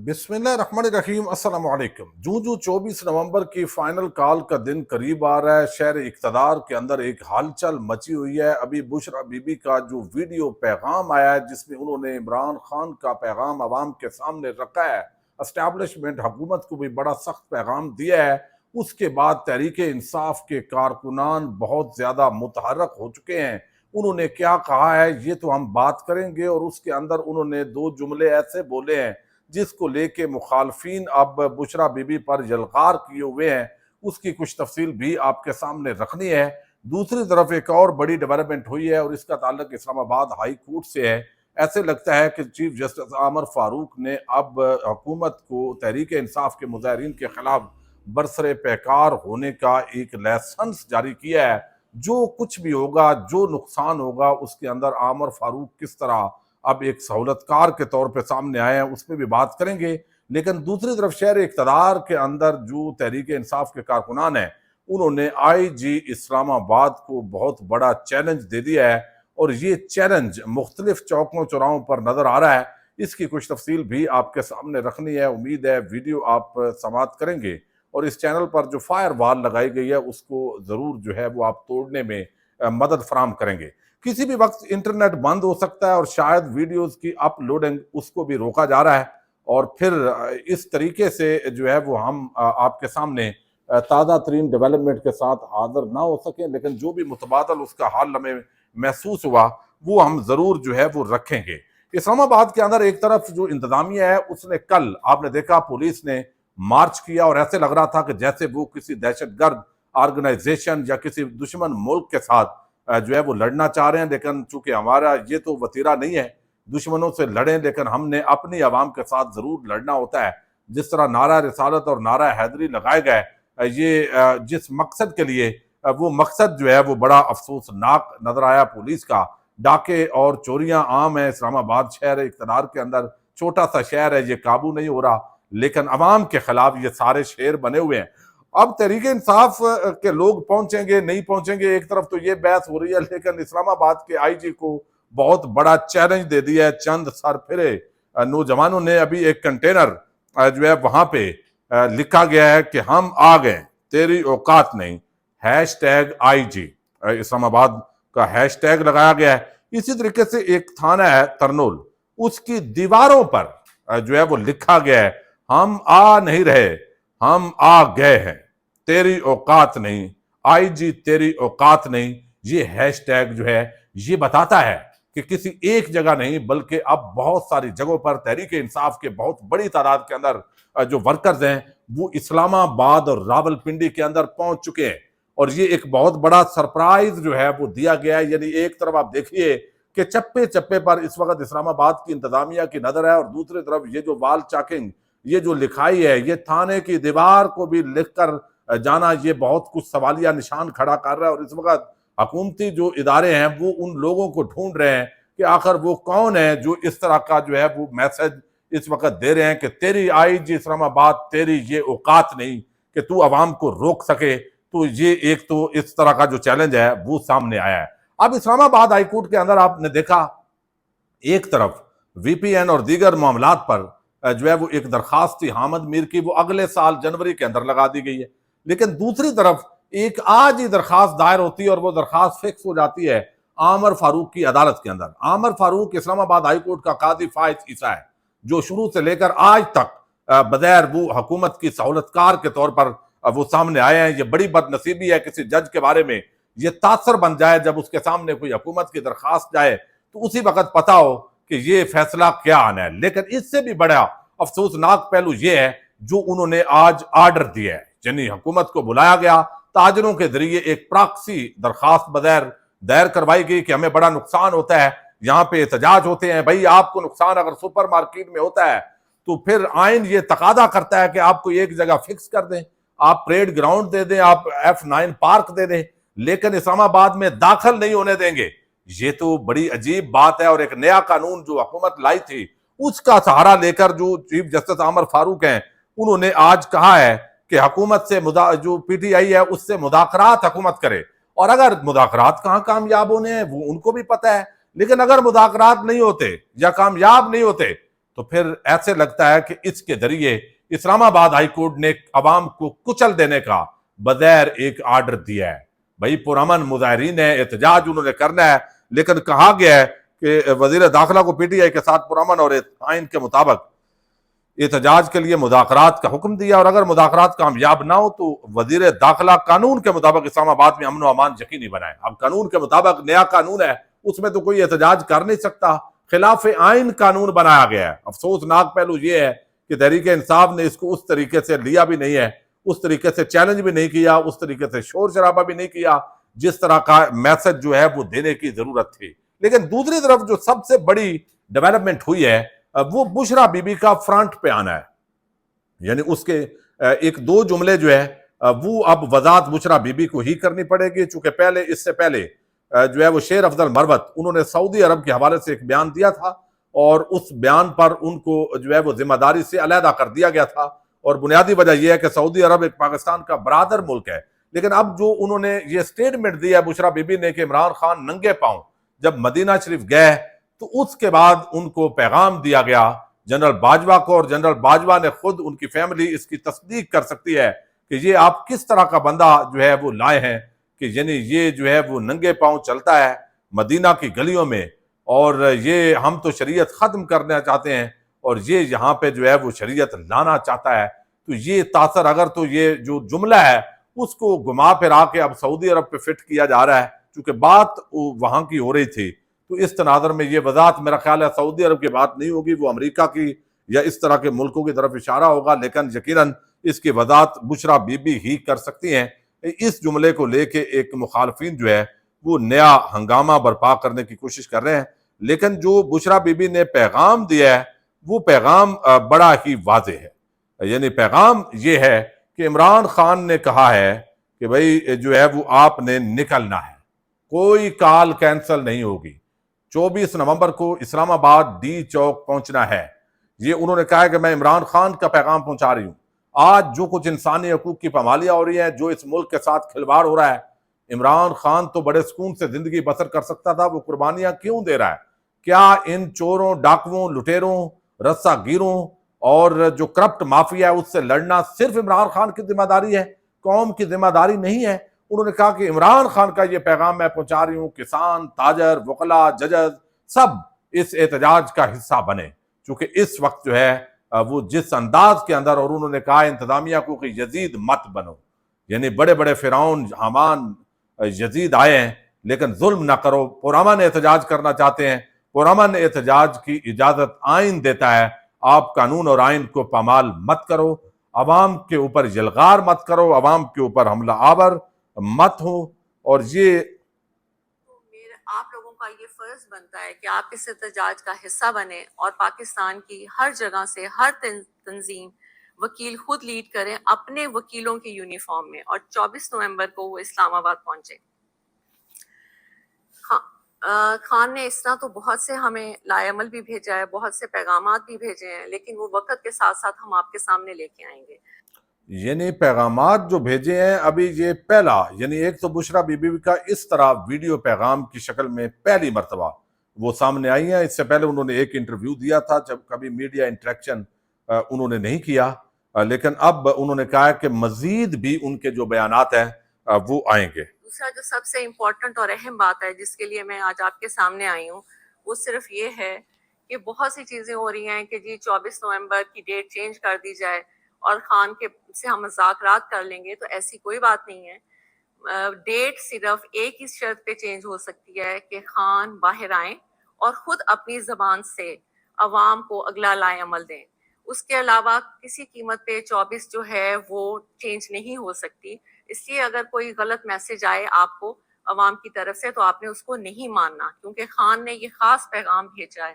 बिस्मिल्लाहिर्रहमानिर्रहीम अस्सलाम वालेकुम। जूं जूं 24 नवंबर की फाइनल कॉल का दिन करीब आ रहा है, शहर इक़्तिदार के अंदर एक हलचल मची हुई है। अभी बुशरा बीबी का जो वीडियो पैगाम आया है जिसमें उन्होंने इमरान खान का पैगाम अवाम के सामने रखा है, एस्टैब्लिशमेंट हुकूमत को भी बड़ा सख्त पैगाम दिया है। उसके बाद तहरीक इंसाफ के कारकुनान बहुत ज्यादा मुतहर्रक हो चुके हैं। उन्होंने क्या कहा है ये तो हम बात करेंगे, और उसके अंदर उन्होंने दो जुमले ऐसे बोले हैं जिसको लेके मुखालफीन अब बुशरा बीबी पर यलगार किए हुए हैं। उसकी कुछ तफसील भी आपके सामने रखनी है। दूसरी तरफ एक और बड़ी डेवलपमेंट हुई है और इसका ताल्लुक इस्लामाबाद हाई कोर्ट से है। ऐसे लगता है कि चीफ जस्टिस आमर फारूक ने अब हुकूमत को तहरीक इंसाफ के मुजाहिरीन के खिलाफ बरसरे पैकार होने का एक लाइसेंस जारी किया है। जो कुछ भी होगा, जो नुकसान होगा, उसके अंदर आमर फारूक किस तरह अब एक सहूलतकार के तौर पे सामने आए हैं उस पर भी बात करेंगे। लेकिन दूसरी तरफ शहर इक़्तिदार के अंदर जो तहरीक इंसाफ के कारकुनान हैं उन्होंने IG इस्लामाबाद को बहुत बड़ा चैलेंज दे दिया है, और ये चैलेंज मुख्तलिफ चौकों चौराहों पर नजर आ रहा है। इसकी कुछ तफसील भी आपके सामने रखनी है। उम्मीद है वीडियो आप समाप्त करेंगे और इस चैनल पर जो फायर वॉल लगाई गई है उसको जरूर जो है वो आप तोड़ने में मदद फराम करेंगे। किसी भी वक्त इंटरनेट बंद हो सकता है और शायद वीडियोस की अपलोडिंग उसको भी रोका जा रहा है, और फिर इस तरीके से जो है वो हम आपके सामने ताज़ा तरीन डेवलपमेंट के साथ हाजिर ना हो सके, लेकिन जो भी मुतबादल उसका हाल हमें महसूस हुआ वो हम जरूर जो है वो रखेंगे। इस्लामाबाद के अंदर एक तरफ जो इंतजामिया है उसने कल आपने देखा पुलिस ने मार्च किया, और ऐसे लग रहा था कि जैसे वो किसी दहशतगर्द ऑर्गेनाइजेशन या किसी दुश्मन मुल्क के साथ जो है वो लड़ना चाह रहे हैं। लेकिन चूंकि हमारा ये तो वतीरा नहीं है दुश्मनों से लड़ें, लेकिन हमने अपनी आवाम के साथ जरूर लड़ना होता है। जिस तरह नारा रिसालत और नारा हैदरी लगाए गए, ये जिस मकसद के लिए, वो मकसद जो है वो बड़ा अफसोसनाक नजर आया पुलिस का। डाके और चोरियां आम है। इस्लामाबाद शहर इक़्तिदार के अंदर छोटा सा शहर है, ये काबू नहीं हो रहा, लेकिन अवाम के खिलाफ ये सारे शेर बने हुए हैं। अब तहरीक इंसाफ के लोग पहुंचेंगे नहीं पहुंचेंगे, एक तरफ तो ये बहस हो रही है, लेकिन इस्लामाबाद के IG को बहुत बड़ा चैलेंज दे दिया है चंद सरफिरे नौजवानों ने। अभी एक कंटेनर जो है वहां पे लिखा गया है कि हम आ गए, तेरी औकात नहीं, #IG इस्लामाबाद का हैशटैग लगाया गया है। इसी तरीके से एक थाना है तरनोल, उसकी दीवारों पर जो है वो लिखा गया है, हम आ नहीं रहे, हम आ गए हैं, तेरी औकात नहीं, IG तेरी औकात नहीं। ये हैशटैग जो है ये बताता है कि किसी एक जगह नहीं बल्कि अब बहुत सारी जगहों पर तहरीक इंसाफ के बहुत बड़ी तादाद के अंदर जो वर्कर्स हैं वो इस्लामाबाद और रावलपिंडी के अंदर पहुंच चुके हैं। और ये एक बहुत बड़ा सरप्राइज जो है वो दिया गया है। यानी एक तरफ आप देखिए कि चप्पे चप्पे पर इस वक्त इस्लामाबाद की इंतजामिया की नजर है, और दूसरी तरफ ये जो वाल चाकिंग, ये जो लिखाई है, ये थाने की दीवार को भी लिखकर जाना, ये बहुत कुछ सवालिया निशान खड़ा कर रहा है। और इस वक्त हुकूमती जो इदारे हैं वो उन लोगों को ढूंढ रहे हैं कि आखिर वो कौन है जो इस तरह का जो है वो मैसेज इस वक्त दे रहे हैं कि तेरी IG इस्लामाबाद, तेरी ये औकात नहीं कि तू अवाम को रोक सके। तो ये एक तो इस तरह का जो चैलेंज है वो सामने आया है। अब इस्लामाबाद हाई कोर्ट के अंदर आपने देखा एक तरफ VPN और दीगर मामलात पर जो है वो एक दरखास्त थी हामिद मीर की, वो अगले साल जनवरी के अंदर लगा दी गई है। लेकिन दूसरी तरफ एक आज ही दरखास्त दायर होती है और वो दरखास्त फिक्स हो जाती है आमर फारूक की अदालत के अंदर। आमर फारूक इस्लामाबाद हाई कोर्ट का काजी फाइज ईसा है, जो शुरू से लेकर आज तक बगैर वो हुकूमत की सहूलतकार के तौर पर वो सामने आए हैं। ये बड़ी बदनसीबी है किसी जज के बारे में ये तासर बन जाए जब उसके सामने कोई हुकूमत की दरखास्त जाए तो उसी वक्त पता हो कि ये फैसला क्या आना है। लेकिन इससे भी बड़ा अफसोसनाक पहलू ये है जो उन्होंने आज आर्डर दिया है। यानी हुकूमत को बुलाया गया, ताजरों के जरिए एक प्रॉक्सी दरखास्त बगैर दायर करवाई गई कि हमें बड़ा नुकसान होता है, यहाँ पे एहतजाज होते हैं। भाई आपको नुकसान अगर सुपर मार्केट में होता है तो फिर आइन ये तकादा करता है कि आपको एक जगह फिक्स कर दें, आप परेड ग्राउंड दे दें, आप F9 पार्क दे दें, लेकिन इस्लामाबाद में दाखिल नहीं होने देंगे। ये तो बड़ी अजीब बात है। और एक नया कानून जो हुकूमत लाई थी उसका सहारा लेकर जो चीफ जस्टिस आमर फारूक हैं उन्होंने आज कहा है कि हुकूमत से जो PTI है उससे मुदाखरात हुकूमत करे। और अगर मुदाखरात कहाँ कामयाब होने हैं वो उनको भी पता है, लेकिन अगर मुदाखरात नहीं होते या कामयाब नहीं होते تو پھر ایسے لگتا ہے کہ اس کے ذریعے اسلام آباد ہائی کورٹ نے عوام کو کچل دینے کا بغیر ایک آرڈر دیا ہے. بھائی پرامن مظاہرین ہے، احتجاج انہوں نے کرنا ہے، لیکن کہا گیا ہے کہ وزیر داخلہ کو پی ٹی آئی کے ساتھ پرامن اور آئین کے مطابق احتجاج کے لیے مذاکرات کا حکم دیا، اور اگر مذاکرات کامیاب نہ ہو تو وزیر داخلہ قانون کے مطابق اسلام آباد میں امن و امان یقینی بنائے. اب قانون کے مطابق نیا قانون ہے، اس میں تو کوئی احتجاج کر نہیں سکتا، خلاف آئین قانون بنایا گیا ہے. افسوسناک پہلو یہ ہے کہ تحریک انصاف نے اس کو اس طریقے سے لیا بھی نہیں ہے، اس طریقے سے چیلنج بھی نہیں کیا، اس طریقے سے شور شرابہ بھی نہیں کیا جس طرح کا میسج جو ہے وہ دینے کی ضرورت تھی. لیکن دوسری طرف جو سب سے بڑی ڈیولپمنٹ ہوئی ہے وہ بشرا بی بی کا فرنٹ پہ آنا ہے. یعنی اس کے ایک دو جملے جو ہے وہ اب وضاحت بشرا بی بی کو ہی کرنی پڑے گی، چونکہ پہلے اس سے پہلے جو ہے وہ شیر افضل مروت انہوں نے سعودی عرب کے حوالے سے ایک بیان دیا تھا، اور اس بیان پر ان کو جو ہے وہ ذمہ داری سے علیحدہ کر دیا گیا تھا. اور بنیادی وجہ یہ ہے کہ سعودی عرب ایک پاکستان کا برادر ملک ہے. لیکن اب جو انہوں نے یہ سٹیٹمنٹ دیا بشرا بی بی نے کہ عمران خان ننگے پاؤں جب مدینہ شریف گئے، تو اس کے بعد ان کو پیغام دیا گیا جنرل باجوہ کو، اور جنرل باجوہ نے خود ان کی فیملی اس کی تصدیق کر سکتی ہے کہ یہ آپ کس طرح کا بندہ جو ہے وہ لائے ہیں کہ یعنی یہ جو ہے وہ ننگے پاؤں چلتا ہے مدینہ کی گلیوں میں، اور یہ ہم تو شریعت ختم کرنا چاہتے ہیں اور یہ یہاں پہ جو ہے وہ شریعت لانا چاہتا ہے. تو یہ تاثر اگر تو یہ جو جملہ ہے اس کو گما پھرا کے اب سعودی عرب پہ فٹ کیا جا رہا ہے، چونکہ بات وہاں کی ہو رہی تھی، تو اس تناظر میں یہ وضاحت میرا خیال ہے سعودی عرب کی بات نہیں ہوگی، وہ امریکہ کی یا اس طرح کے ملکوں کی طرف اشارہ ہوگا. لیکن یقیناً اس کی وضاحت بشرا بی بی ہی کر سکتی ہیں. اس جملے کو لے کے ایک مخالفین جو ہے وہ نیا ہنگامہ برپا کرنے کی کوشش کر رہے ہیں، لیکن جو بشرا بی بی نے پیغام دیا ہے وہ پیغام بڑا ہی واضح ہے. یعنی پیغام یہ ہے کہ عمران خان نے کہا ہے کہ بھئی جو ہے وہ آپ نے نکلنا ہے، کوئی کال کینسل نہیں ہوگی، 24 نومبر کو اسلام آباد ڈی چوک پہنچنا ہے. یہ انہوں نے کہا ہے کہ میں عمران خان کا پیغام پہنچا رہی ہوں. آج جو کچھ انسانی حقوق کی پامالیاں ہو رہی ہیں، جو اس ملک کے ساتھ کھلواڑ ہو رہا ہے، عمران خان تو بڑے سکون سے زندگی بسر کر سکتا تھا، وہ قربانیاں کیوں دے رہا ہے؟ کیا ان چوروں، ڈاکوؤں، لٹیروں، رسہ گیروں اور جو کرپٹ مافیا ہے اس سے لڑنا صرف عمران خان کی ذمہ داری ہے، قوم کی ذمہ داری نہیں ہے؟ انہوں نے کہا کہ عمران خان کا یہ پیغام میں پہنچا رہی ہوں، کسان، تاجر، وکلا، ججز سب اس احتجاج کا حصہ بنے، چونکہ اس وقت جو ہے وہ جس انداز کے اندر، اور انہوں نے کہا انتظامیہ کو کہ یزید مت بنو، یعنی بڑے بڑے فرعون حامان یزید آئے ہیں لیکن ظلم نہ کرو. پرامن احتجاج کرنا چاہتے ہیں، پرامن احتجاج کی اجازت آئین دیتا ہے. آپ قانون اور آئین کو پامال مت کرو، عوام کے اوپر یلغار مت کرو، عوام کے اوپر حملہ آور مت ہو. اور یہ آپ لوگوں کا یہ فرض بنتا ہے کہ آپ اس احتجاج کا حصہ بنیں اور پاکستان کی ہر جگہ سے ہر تنظیم وکیل خود لیڈ کریں اپنے وکیلوں کی یونیفارم میں، اور 24 نومبر کو وہ اسلام آباد پہنچے. خان نے اس طرح تو بہت سے ہمیں لائے عمل بھی بھیجا ہے، بہت سے پیغامات بھی بھیجے ہیں، لیکن وہ وقت کے ساتھ ساتھ ہم آپ کے سامنے لے کے آئیں گے. یعنی پیغامات جو بھیجے ہیں ابھی یہ پہلا، یعنی ایک تو بشرا بی بی کا اس طرح ویڈیو پیغام کی شکل میں پہلی مرتبہ وہ سامنے آئی ہیں. اس سے پہلے انہوں نے ایک انٹرویو دیا تھا جب کبھی میڈیا انٹریکشن انہوں نے نہیں کیا، لیکن اب انہوں نے کہا کہ مزید بھی ان کے جو بیانات ہیں وہ آئیں گے. دوسرا جو سب سے امپورٹنٹ اور اہم بات ہے جس کے لیے میں آج آپ کے سامنے آئی ہوں، وہ صرف یہ ہے کہ بہت سی چیزیں ہو رہی ہیں کہ جی 24 نومبر کی ڈیٹ چینج کر دی جائے اور خان کے سے ہم مذاکرات کر لیں گے، تو ایسی کوئی بات نہیں ہے. ڈیٹ صرف ایک ہی شرط پہ چینج ہو سکتی ہے کہ خان باہر آئیں اور خود اپنی زبان سے عوام کو اگلا لائے عمل دیں. اس کے علاوہ کسی قیمت پہ 24 جو ہے وہ چینج نہیں ہو سکتی. اس لیے اگر کوئی غلط میسج آئے آپ کو عوام کی طرف سے تو آپ نے اس کو نہیں ماننا، کیونکہ خان نے یہ خاص پیغام بھیجا ہے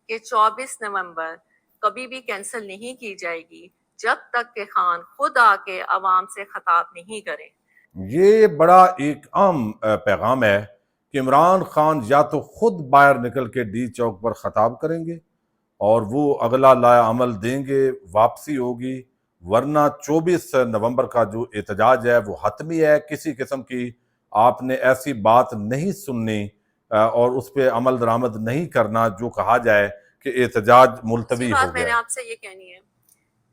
کہ 24 نومبر کبھی بھی کینسل نہیں کی جائے گی جب تک کہ خان خود آ کے عوام سے خطاب نہیں کریں. یہ بڑا ایک عام پیغام ہے کہ عمران خان یا تو خود باہر نکل کے ڈی چوک پر خطاب کریں گے اور وہ اگلا لائے عمل دیں گے، واپسی ہوگی، ورنہ 24 نومبر کا جو احتجاج ہے وہ حتمی ہے. کسی قسم کی آپ نے ایسی بات نہیں سننی اور اس پہ عمل درآمد نہیں کرنا جو کہا جائے کہ احتجاج दूसरी मुलतवी बात हो मैंने गया है। आपसे ये कहनी है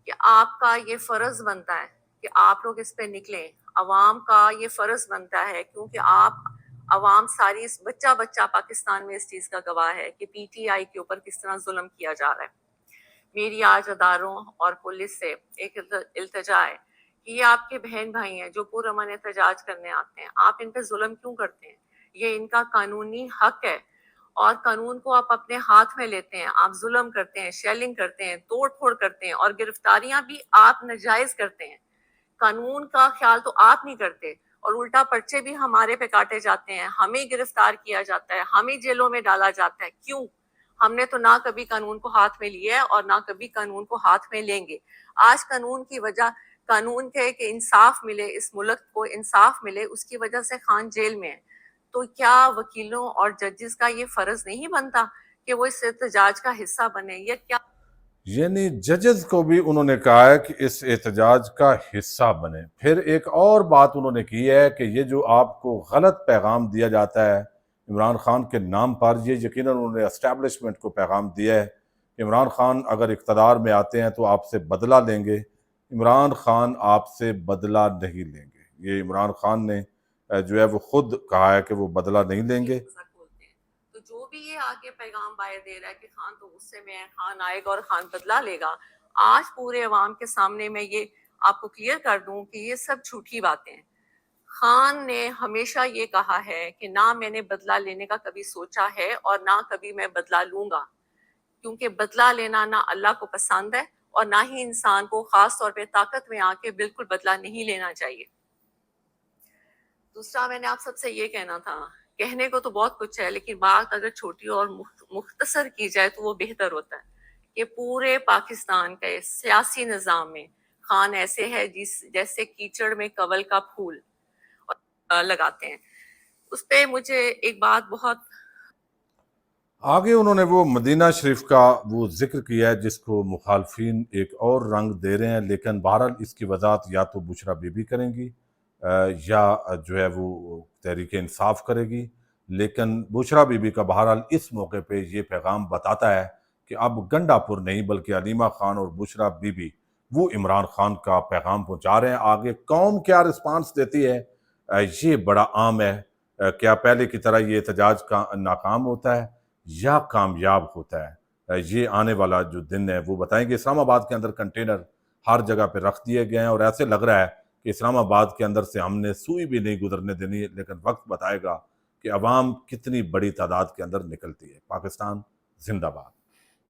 कि आपका ये फर्ज बनता है कि आप लोग इस पे निकलें। अवाम का ये फर्ज बनता है, क्योंकि आप अवाम सारी इस बच्चा बच्चा पाकिस्तान में इस चीज का गवाह है कि पीटीआई के ऊपर किस तरह जुल्म किया जा रहा है। मेरी आज अदारों और पुलिस से एक इल्तजा है कि ये आपके बहन भाई हैं जो पुरअमन एहतजाज करने आते हैं, आप इन पे जुल्म क्यों करते हैं? ये इनका कानूनी हक है और कानून को आप अपने हाथ में लेते हैं, आप जुल्म करते हैं, शेलिंग करते हैं, तोड़ फोड़ करते हैं और गिरफ्तारियां भी आप नाजायज करते हैं। कानून का ख्याल तो आप नहीं करते और उल्टा पर्चे भी हमारे पे काटे जाते हैं, हमें गिरफ्तार किया जाता है, हमें जेलों में डाला जाता है। क्यों? हमने तो ना कभी कानून को हाथ में लिया है और ना कभी कानून को हाथ में लेंगे। आज कानून की वजह, कानून के कि इंसाफ मिले, इस मुल्क को इंसाफ मिले, उसकी वजह से खान जेल में है। तो क्या वकीलों और जजेस का ये फर्ज नहीं बनता कि वो इस एहतजाज का हिस्सा बने? या क्या यानी जजेस को भी उन्होंने कहा है कि इस एहतजाज का हिस्सा बने। फिर एक और बात उन्होंने की है कि ये जो आपको गलत पैगाम दिया जाता है इमरान खान के नाम पर, ये यकीनन उन्होंने एस्टेब्लिशमेंट को पैगाम दिया है कि इमरान खान अगर इक़्तिदार में आते हैं तो आपसे बदला लेंगे। इमरान खान आपसे बदला नहीं लेंगे। ये इमरान खान ने जो है वो खुद कहा है कि वो बदला नहीं लेंगे। बोलते हैं? तो जो भी ये आगे पैगाम बाहर दे रहा है कि खान तो गुस्से में है, खान आएगा और खान बदला लेगा, आज पूरे अवाम के सामने मैं ये आपको क्लियर कर दूं कि ये सब झूठी बातें हैं। खान ने हमेशा ये कहा है कि ना मैंने बदला लेने का कभी सोचा है और ना कभी मैं बदला लूंगा, क्योंकि बदला लेना ना अल्लाह को पसंद है और ना ही इंसान को खास तौर पे ताकत में आके बिल्कुल बदला नहीं लेना चाहिए। दूसरा मैंने आप सबसे ये कहना था, कहने को तो बहुत कुछ है लेकिन बात अगर छोटी और मुख्तसर की जाए तो वो बेहतर होता है कि पूरे पाकिस्तान के सियासी निज़ाम में खान ऐसे है जैसे कीचड़ में कवल का फूल लगाते हैं। उस पे मुझे एक बात बहुत आगे उन्होंने वो मदीना शरीफ का वो जिक्र किया है जिसको मुखालफिन एक और रंग दे रहे हैं, लेकिन बहरहाल इसकी वजाहत या तो बुशरा बीबी करेंगी या जो है वो तहरीक इंसाफ करेगी। लेकिन बुशरा बीबी का बहरहाल इस मौके पे ये पैगाम बताता है कि अब गंडापुर नहीं बल्कि अलीमा खान और बुशरा बीबी वो इमरान खान का पैगाम पहुंचा रहे हैं। आगे कौम क्या रिस्पांस देती है ये बड़ा आम है। क्या पहले की तरह ये एहतजाज का नाकाम होता है या कामयाब होता है, ये आने वाला जो दिन है वो बताएंगे। इस्लामाबाद के अंदर कंटेनर हर जगह पे रख दिए गए हैं और ऐसे लग रहा है कि इस्लामाबाद के अंदर से हमने सुई भी नहीं गुजरने देनी, लेकिन वक्त बताएगा कि अवाम कितनी बड़ी तादाद के अंदर निकलती है। पाकिस्तान जिंदाबाद।